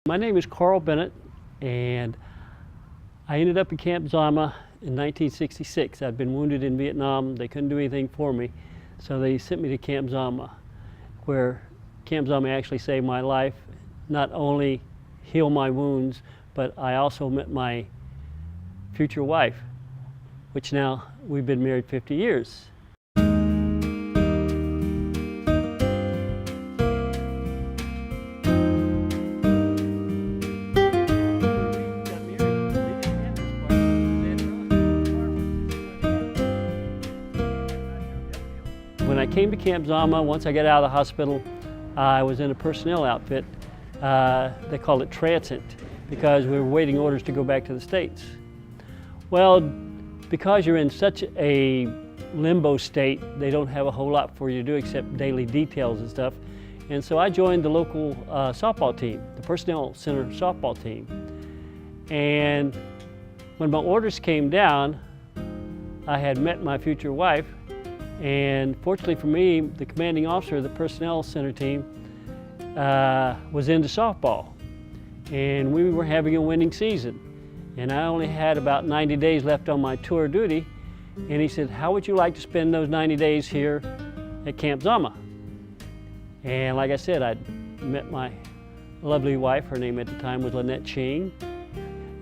My name is Carl Bennett, and I ended up in Camp Zama in 1966. I'd been wounded in Vietnam. They couldn't do anything for me, so they sent me to Camp Zama, where Camp Zama actually saved my life, not only healed my wounds, but I also met my future wife, which now we've been married 50 years. When I came to Camp Zama, once I got out of the hospital, I was in a personnel outfit. They called it transit because we were waiting orders to go back to the States. Well, because you're in such a limbo state, they don't have a whole lot for you to do except daily details and stuff. And so I joined the local softball team, the personnel center softball team. And when my orders came down, I had met my future wife. And fortunately for me, the commanding officer of the personnel center team was into softball. And we were having a winning season. And I only had about 90 days left on my tour duty. And he said, how would you like to spend those 90 days here at Camp Zama? And like I said, I'd met my lovely wife. Her name at the time was Lynn.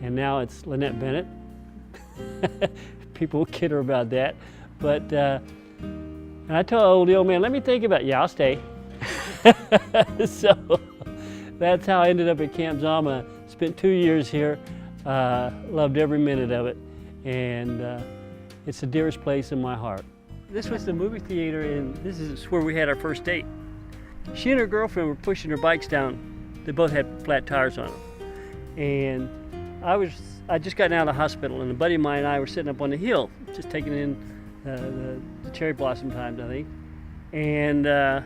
And now it's Lynette Bennett. People kid her about that. But and I told the old man, let me think about it. Yeah, I'll stay. So that's how I ended up at Camp Zama. Spent 2 years here. Loved every minute of it. And it's the dearest place in my heart. This was the movie theater, and this is where we had our first date. She and her girlfriend were pushing their bikes down. They both had flat tires on them. And I just gotten out of the hospital, and a buddy of mine and I were sitting up on the hill, just taking in the cherry blossom times, I think. And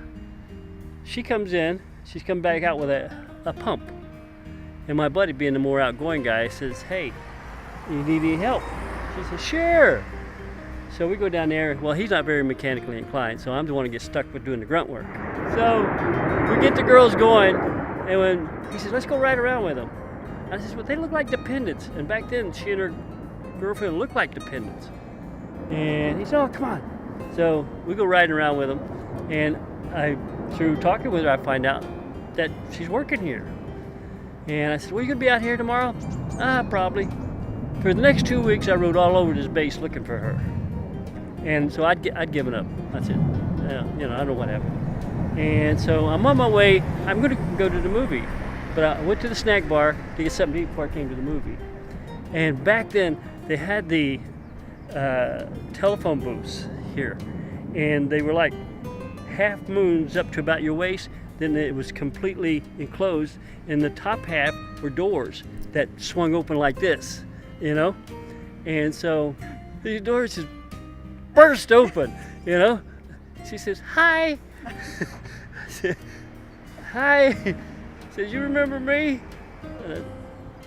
she comes in, she's come back out with a pump. And my buddy, being the more outgoing guy, says, hey, you need any help? She says, sure. So we go down there. Well, he's not very mechanically inclined, so I'm the one who gets stuck with doing the grunt work. So we get the girls going, and when he says, let's go ride around with them. I says, well, they look like dependents. And back then, she and her girlfriend looked like dependents. And he said, oh, come on. So we go riding around with them, and through talking with her, I find out that she's working here. And I said, well, you gonna be out here tomorrow? Probably. For the next 2 weeks, I rode all over this base looking for her. And so I'd given up. I said, I don't know what happened. And so I'm on my way. I'm gonna go to the movie. But I went to the snack bar to get something to eat before I came to the movie. And back then, they had the telephone booths here. And they were like half moons up to about your waist. Then it was completely enclosed, and the top half were doors that swung open like this, you know? And so these doors just burst open, you know? She says, hi. I said, hi. She says, you remember me?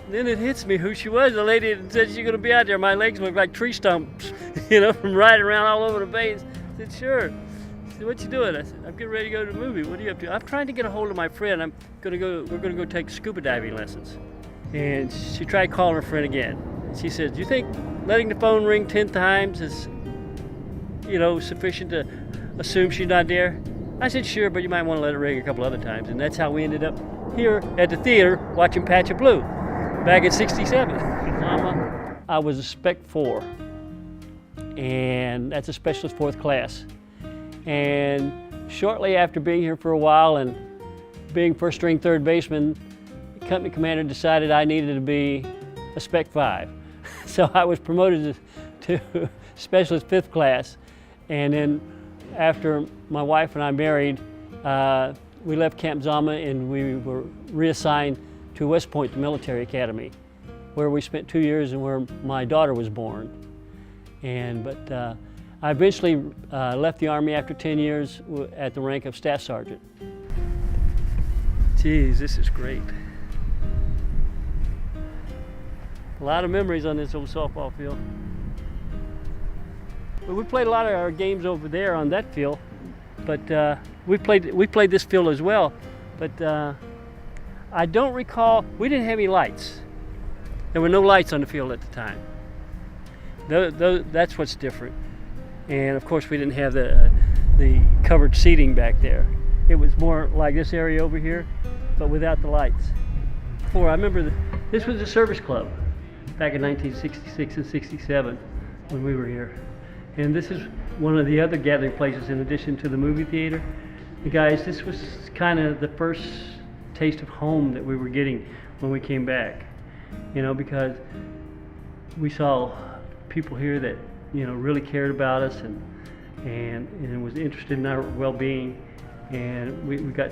Then it hits me who she was. The lady that said she's gonna be out there. My legs look like tree stumps, you know, from riding around all over the base. I said, sure. She said, what you doing? I said, I'm getting ready to go to the movie. What are you up to? I'm trying to get a hold of my friend. We're gonna go take scuba diving lessons. And she tried calling her friend again. She said, do you think letting the phone ring 10 times is, sufficient to assume she's not there? I said, sure, but you might want to let it ring a couple other times. And that's how we ended up here at the theater watching Patch of Blue back in '67. I was a Spec 4, and that's a specialist 4th class. And shortly after being here for a while and being first string third baseman, the company commander decided I needed to be a Spec 5. So I was promoted to specialist 5th class. And then after my wife and I married, we left Camp Zama and we were reassigned to West Point, the military academy, where we spent 2 years and where my daughter was born. But I eventually left the Army after 10 years at the rank of Staff Sergeant. Geez, this is great. A lot of memories on this old softball field. But we played a lot of our games over there on that field, but we played this field as well. But I don't recall, we didn't have any lights. There were no lights on the field at the time. That's what's different. And of course we didn't have the covered seating back there. It was more like this area over here, but without the lights. Before, I remember this was a service club back in 1966 and 67 when we were here. And this is one of the other gathering places in addition to the movie theater. And guys, this was kind of the first taste of home that we were getting when we came back. You know, because we saw people here that, you know, really cared about us and was interested in our well-being. And we got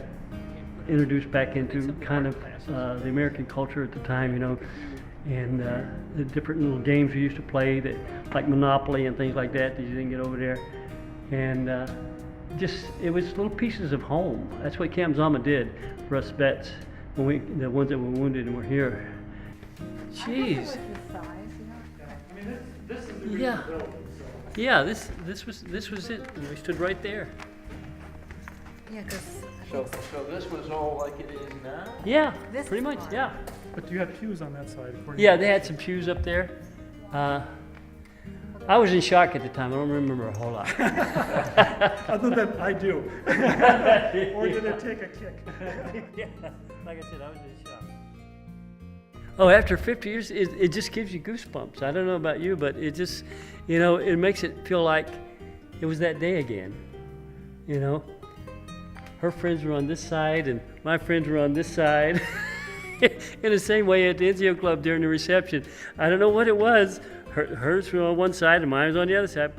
introduced back into kind of the American culture at the time, you know, and the different little games we used to play, that like Monopoly and things like that you didn't get over there. And just, it was little pieces of home. That's what Camp Zama did for us vets, when the ones that were wounded and were here. Jeez. Yeah. Yeah, this was it. We stood right there. Yeah, because So this was all like it is now? Yeah, This pretty is much, fine. yeah. But you have pews on that side. Yeah, they had some pews up there. I was in shock at the time. I don't remember a whole lot. Other than I do. Or did it take a kick? Yeah, like I said, I was in shock. Oh, after 50 years, it just gives you goosebumps. I don't know about you, but it just, you know, it makes it feel like it was that day again, you know? Her friends were on this side, and my friends were on this side. In the same way at the NCO Club during the reception. I don't know what it was. Hers were on one side and mine was on the other side.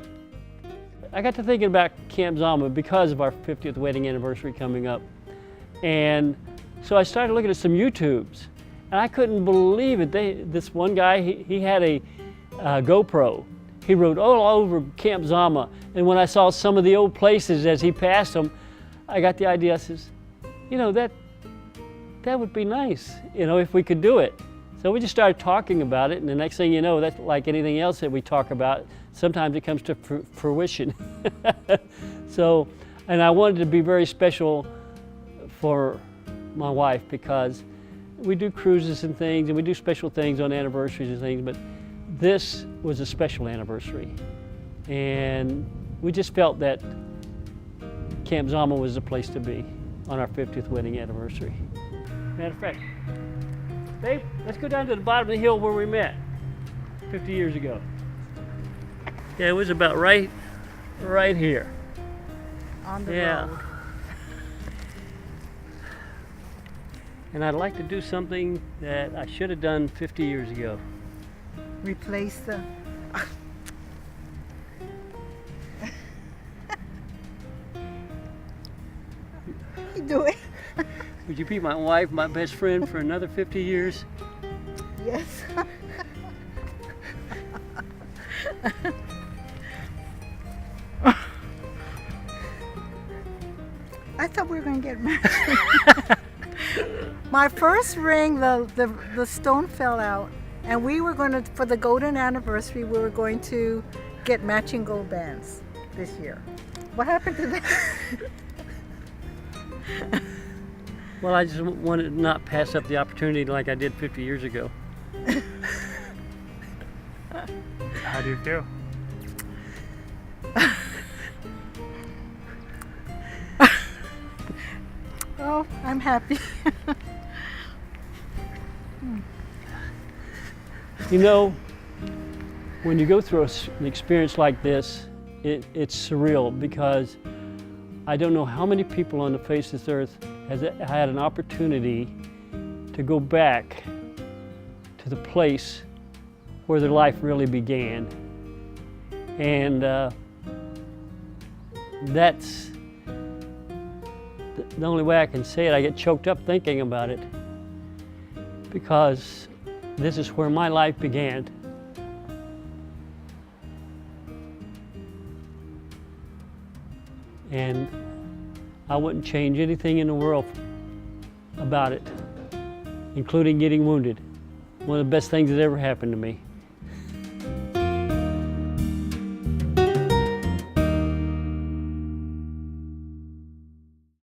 I got to thinking about Camp Zama because of our 50th wedding anniversary coming up. And so I started looking at some YouTubes. And I couldn't believe it. This one guy, he had a GoPro. He rode all over Camp Zama. And when I saw some of the old places as he passed them, I got the idea. I says, you know, that would be nice, you know, if we could do it. So we just started talking about it, and the next thing you know, that's like anything else that we talk about, sometimes it comes to fruition. So, and I wanted to be very special for my wife, because we do cruises and things, and we do special things on anniversaries and things, but this was a special anniversary. And we just felt that Camp Zama was the place to be on our 50th wedding anniversary. Matter of fact, babe, let's go down to the bottom of the hill where we met 50 years ago. Yeah, it was about right here. on the Yeah. road. And I'd like to do something that I should have done 50 years ago. Replace the. You do it. Would you be my wife, my best friend for another 50 years? Yes. I thought we were going to get married. My first ring, the stone fell out, and we were going to, for the golden anniversary, we were going to get matching gold bands this year. What happened to that? Well, I just wanted to not pass up the opportunity like I did 50 years ago. How do you feel? Oh, I'm happy. You know, when you go through an experience like this, it's surreal, because I don't know how many people on the face of this earth has had an opportunity to go back to the place where their life really began. And that's the only way I can say it. I get choked up thinking about it, because this is where my life began. And I wouldn't change anything in the world about it, including getting wounded. One of the best things that ever happened to me.